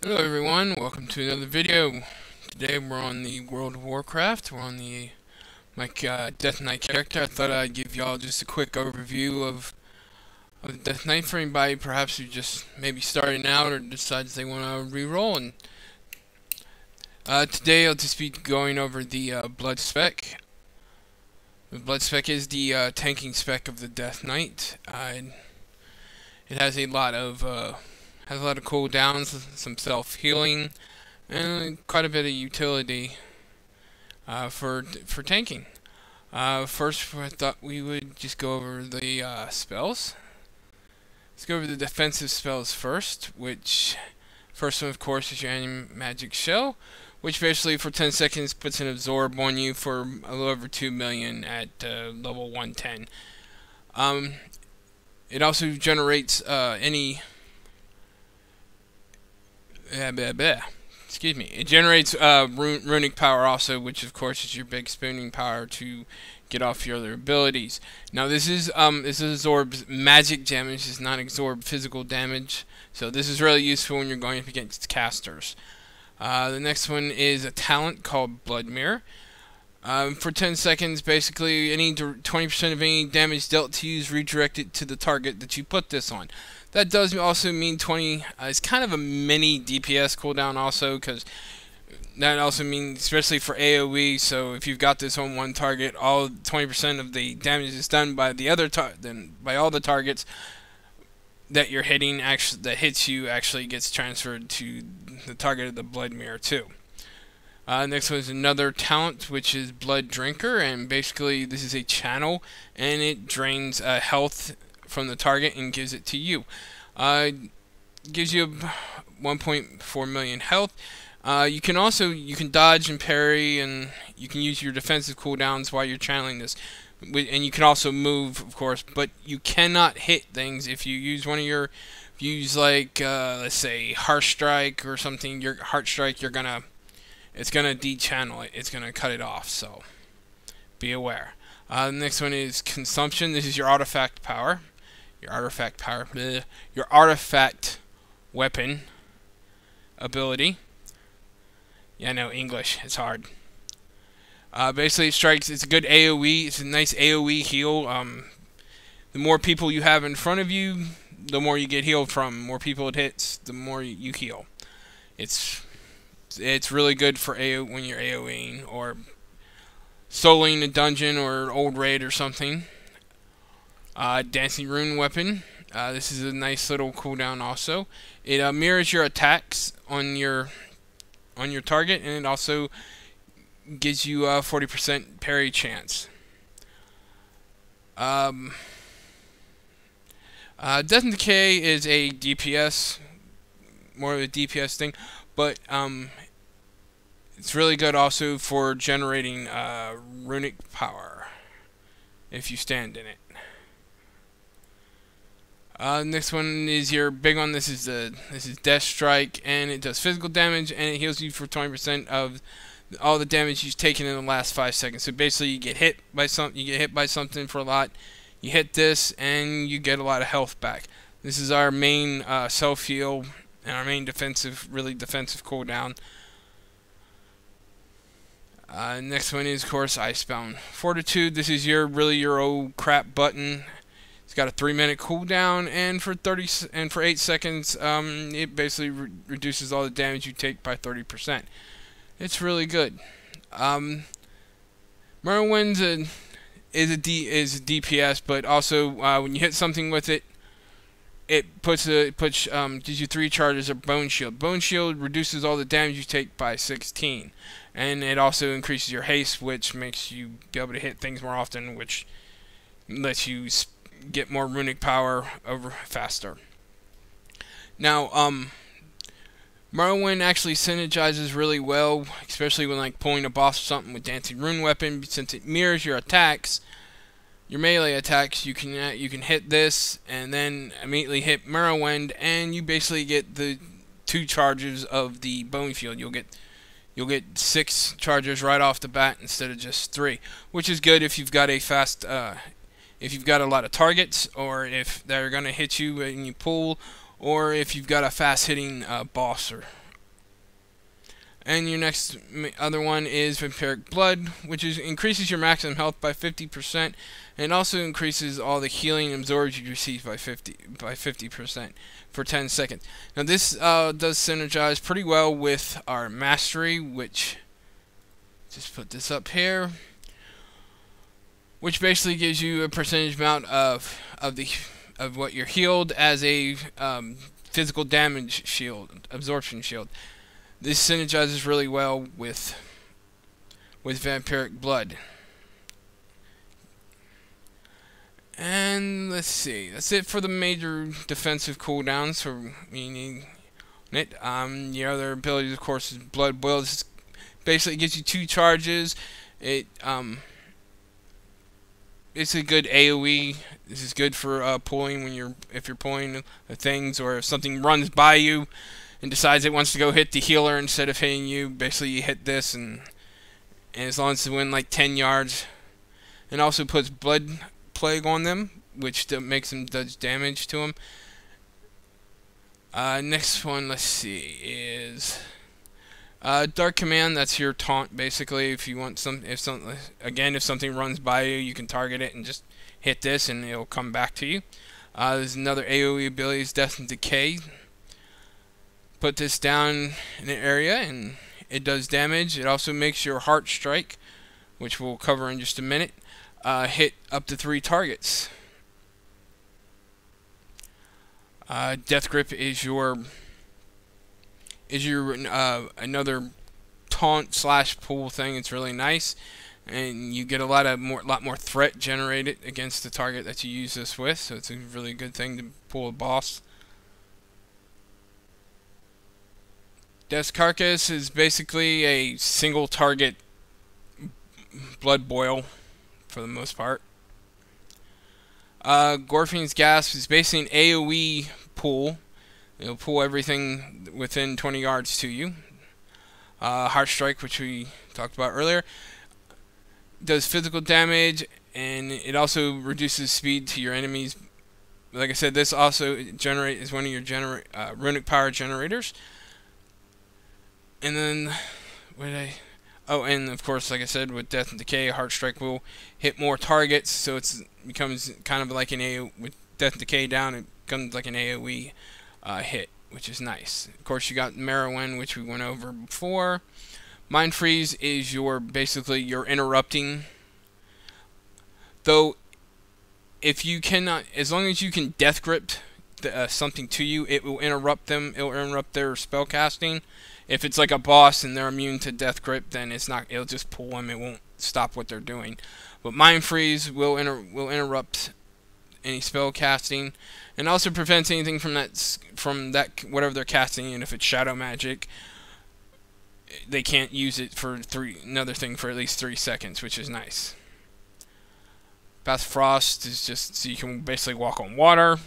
Hello everyone, welcome to another video. Today we're on the World of Warcraft. We're on the Death Knight character. I thought I'd give y'all just a quick overview of the Death Knight for anybody perhaps who just maybe starting out or decides they want to re-roll. And today I'll just be going over the Blood spec. The Blood spec is the tanking spec of the Death Knight. It has a lot of cooldowns, some self-healing, and quite a bit of utility for tanking. First, I thought we would just go over the spells. Let's go over the defensive spells first, which first one, of course, is your anti-magic shell, which basically for 10 seconds puts an absorb on you for a little over 2 million at level 110. It also generates excuse me. It generates runic power also, which of course is your big spooning power to get off your other abilities. Now this absorbs magic damage, does not absorb physical damage. So this is really useful when you're going up against casters. The next one is a talent called Blood Mirror. For 10 seconds, basically, any 20% of any damage dealt to you is redirected to the target that you put this on. That does also mean 20. It's kind of a mini DPS cooldown also, because that also means, especially for AOE. So if you've got this on one target, all 20% of the damage is done by the other by all the targets that you're hitting. That hits you actually gets transferred to the target of the Blood Mirror too. Next one is another talent, which is Blood Drinker, and basically this is a channel, and it drains health from the target and gives it to you. Gives you 1.4 million health. You can dodge and parry, and you can use your defensive cooldowns while you're channeling this. And you can also move, of course, but you cannot hit things if you use one of your, like let's say Heart Strike or something. Your Heart Strike, it's gonna de-channel it. It's gonna cut it off. So be aware. The next one is Consumption. This is your artifact power. Your artifact weapon ability. Yeah, I know English. It's hard. Basically, it strikes. It's a good AOE. It's a nice AOE heal. The more people you have in front of you, the more you get healed from. The more people it hits, the more you heal. It's really good for when you're AOEing or soloing a dungeon or an old raid or something. Dancing Rune weapon. This is a nice little cooldown also. It mirrors your attacks on your target, and it also gives you a 40% parry chance. Death and Decay is a DPS, more of a DPS thing, but it's really good also for generating runic power if you stand in it. Next one is your big one. This is Death Strike, and it does physical damage, and it heals you for 20% of all the damage you've taken in the last 5 seconds. So basically, you get hit by something for a lot. You hit this, and you get a lot of health back. This is our main self heal and our main really defensive cooldown. Next one is, of course, Icebound Fortitude. This is your old crap button. It's got a 3-minute cooldown, and for 8 seconds, it basically reduces all the damage you take by 30%. It's really good. Merwin's is a DPS, but also when you hit something with it, it gives you 3 charges of Bone Shield. Bone Shield reduces all the damage you take by 16, and it also increases your haste, which makes you be able to hit things more often, which lets you get more runic power over faster. Now, Morrowind actually synergizes really well, especially when like pulling a boss or something with Dancing Rune weapon, since it mirrors your attacks, your melee attacks. You can hit this and then immediately hit Morrowind, and you basically get the 2 charges of the Bone Shield. You'll get 6 charges right off the bat instead of just 3, which is good if you've got a fast if you've got a lot of targets, or if they're going to hit you when you pull, or if you've got a fast-hitting boss And your next other one is Vampiric Blood, which increases your maximum health by 50%, and also increases all the healing absorbed you receive by 50% for 10 seconds. Now this does synergize pretty well with our mastery, which just put this up here, which basically gives you a percentage amount of what you're healed as a physical damage shield, absorption shield. This synergizes really well with Vampiric Blood. And let's see, that's it for the major defensive cooldowns for meaning it. Your other abilities, of course, is Blood Boil. This basically gives you 2 charges. It's a good AoE. This is good for pulling if you're pulling things, or if something runs by you and decides it wants to go hit the healer instead of hitting you. Basically, you hit this, and as long as it's within like 10 yards, and also puts Blood Plague on them, which makes them does damage to them. Next one, let's see, is Dark Command. That's your taunt, basically. If you want if something runs by you, you can target it and just hit this, and it'll come back to you. There's another AoE ability, is Death and Decay. Put this down in an area, and it does damage. It also makes your Heart Strike, which we'll cover in just a minute, hit up to 3 targets. Death Grip is your another taunt / pull thing. It's really nice, and you get a lot more threat generated against the target that you use this with. So it's a really good thing to pull a boss. Death's Carcass is basically a single target blood boil for the most part. Gorfine's Gasp is basically an AoE pull. It'll pull everything within 20 yards to you. Heart Strike, which we talked about earlier, does physical damage, and it also reduces speed to your enemies. Like I said, this also is one of your runic power generators. And then, and of course, like I said, with Death and Decay, Heart Strike will hit more targets, so it becomes kind of like an AoE. With Death and Decay down, it becomes like an AoE hit, which is nice. Of course, you got Merowyn, which we went over before. Mind Freeze is basically your interrupting. Though, if you cannot, as long as you can Death Grip something to you, it will interrupt them. It will interrupt their spell casting. If it's like a boss and they're immune to Death Grip, then it'll just pull them. It won't stop what they're doing. But Mind Freeze will interrupt any spell casting, and also prevents anything from that whatever they're casting. And if it's shadow magic, they can't use it for another thing for at least 3 seconds, which is nice. Path Frost is just so you can basically walk on water.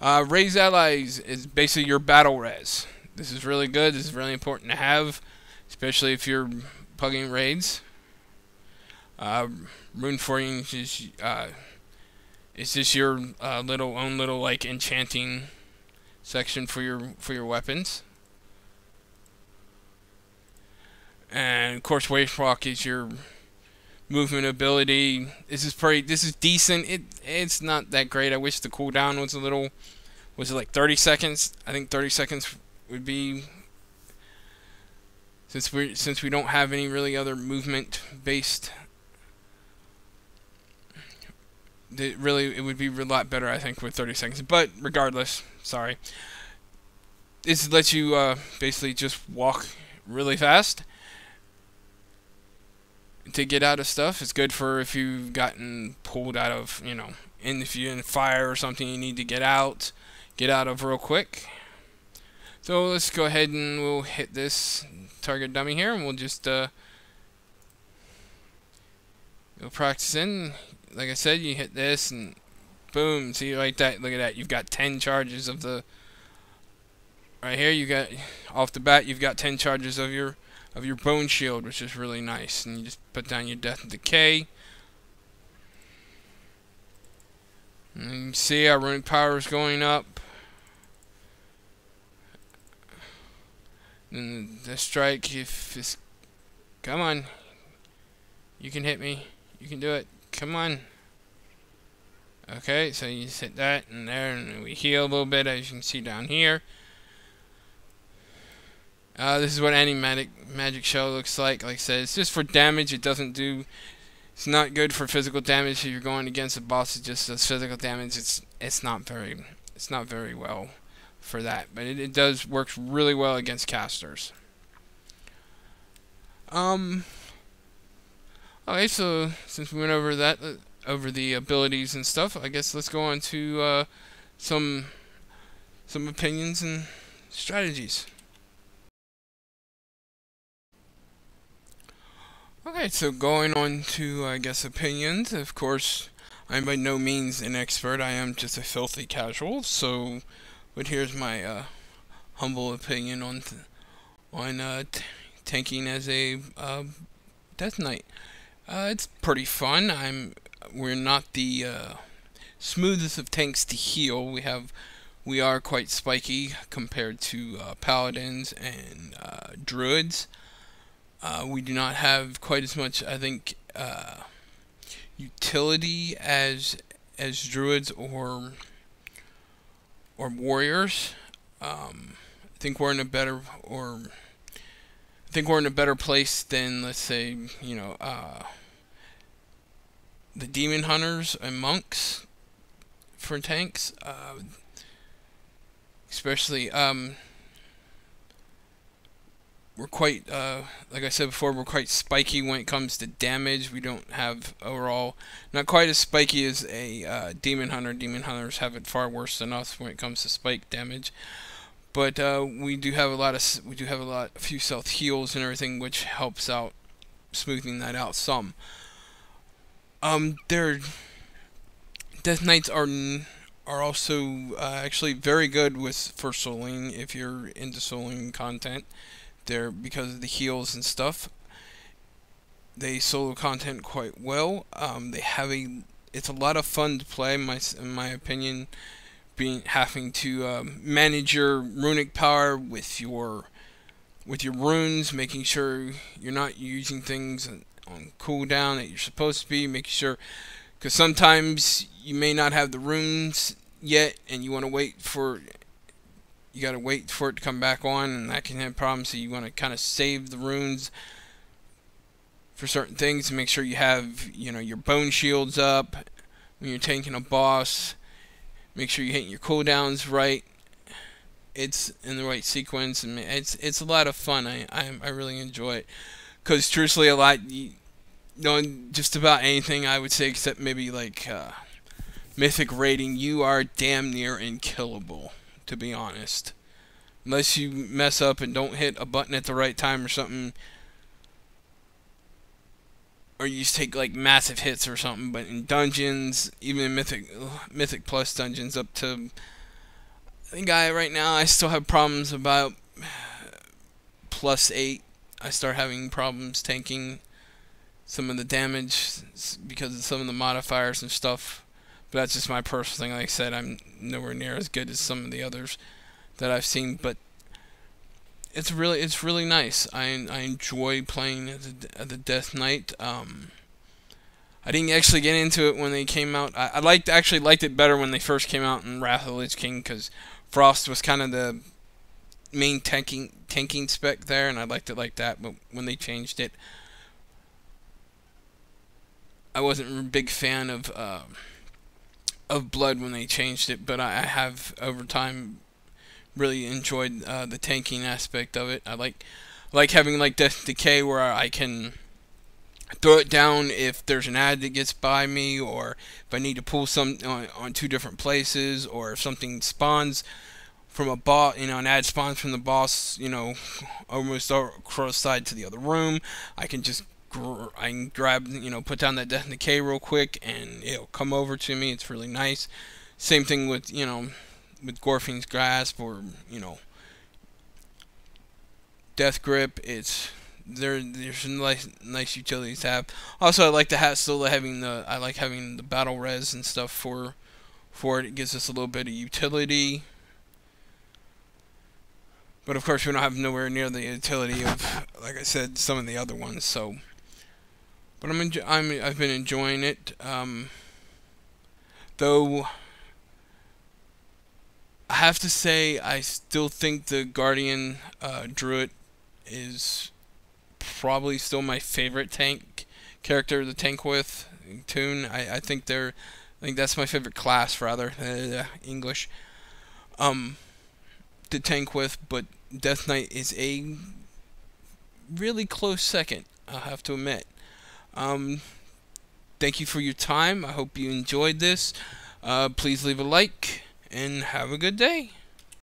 Raise Allies is basically your battle res. This is really good. This is really important to have, especially if you're plugging raids. Rune Forging is just your own little like enchanting section for your weapons. And of course, Wavewalk is your movement ability. This is decent. It's not that great. I wish the cooldown was it like 30 seconds? I think 30 seconds would be, since we don't have any really other movement based, it would be a lot better, I think, with 30 seconds. But regardless, sorry, this lets you basically just walk really fast to get out of stuff. It's good for if you've gotten pulled out of, if you're in fire or something, you need to get out of real quick. So let's go ahead and we'll hit this target dummy here, and we'll just go practice in. Like I said, you hit this and boom. See, like that. Look at that. You've got 10 charges of the. Right here, you got off the bat. You've got 10 charges of your bone shield, which is really nice. And you just put down your Death and Decay. And you can see our runic power is going up. Then the strike, if it's... Come on. You can hit me. You can do it. Come on. Okay, so you just hit that and there, and we heal a little bit, as you can see down here. This is what any magic shell looks like. Like I said, it's just for damage. It doesn't do... It's not good for physical damage. If you're going against a boss that just does physical damage, it's not very well for that. But it does works really well against casters. Okay, so since we went over that, over the abilities and stuff, I guess let's go on to some opinions and strategies. Okay, so going on to, I guess, opinions. Of course, I'm by no means an expert. I am just a filthy casual. So, but here's my humble opinion on tanking as a Death Knight. It's pretty fun. We're not the smoothest of tanks to heal. We are quite spiky compared to paladins and druids. We do not have quite as much, I think, utility as druids or warriors. I think we're in a better place than, let's say, the demon hunters and monks for tanks, especially. We're quite, like I said before, we're quite spiky when it comes to damage. We don't have overall, not quite as spiky as a demon hunter. Demon hunters have it far worse than us when it comes to spike damage. But we do have a few self heals and everything, which helps out smoothing that out some. Their Death Knights are also actually very good for soloing if you're into soloing content. There, because of the heals and stuff, they solo content quite well. It's a lot of fun to play, in my opinion. Having to manage your runic power with your runes, making sure you're not using things on cooldown that you're supposed to be, making sure, because sometimes you may not have the runes yet, and you want to wait for. You gotta wait for it to come back on, and that can have problems. So you want to kind of save the runes for certain things to make sure you have, your bone shields up when you're tanking a boss. Make sure you're hitting your cooldowns right. It's in the right sequence, and it's a lot of fun. I really enjoy it, because truthfully, just about anything I would say, except maybe like mythic rating, you are damn near unkillable. To be honest, unless you mess up and don't hit a button at the right time or something, or you just take like massive hits or something. But in dungeons, even in mythic plus dungeons, up to, I think right now I still have problems about +8. I start having problems tanking some of the damage because of some of the modifiers and stuff. But that's just my personal thing. Like I said, I'm nowhere near as good as some of the others that I've seen. But it's really nice. I enjoy playing the Death Knight. I didn't actually get into it when they came out. I actually liked it better when they first came out in Wrath of the Lich King, because Frost was kind of the main tanking spec there, and I liked it like that. But when they changed it, I wasn't a big fan of Blood when they changed it, but I have over time really enjoyed the tanking aspect of it. I like having like Death Decay, where I can throw it down if there's an ad that gets by me, or if I need to pull some on 2 different places, or if something spawns from a boss, an ad spawns from the boss, almost across side to the other room. I can grab, put down that Death Decay real quick, and it'll come over to me. It's really nice. Same thing with, with Gorfing's Grasp, or, Death Grip. There's some nice utilities to have. Also, I like having the battle res and stuff for it. It gives us a little bit of utility. But of course, we don't have nowhere near the utility of, like I said, some of the other ones. So, but I've been enjoying it. Though I have to say, I still think the Guardian Druid is probably still my favorite tank character to tank with. Toon. I think that's my favorite class, rather. English. To tank with, but Death Knight is a really close second, I'll have to admit. Thank you for your time. I hope you enjoyed this. Please leave a like, and have a good day.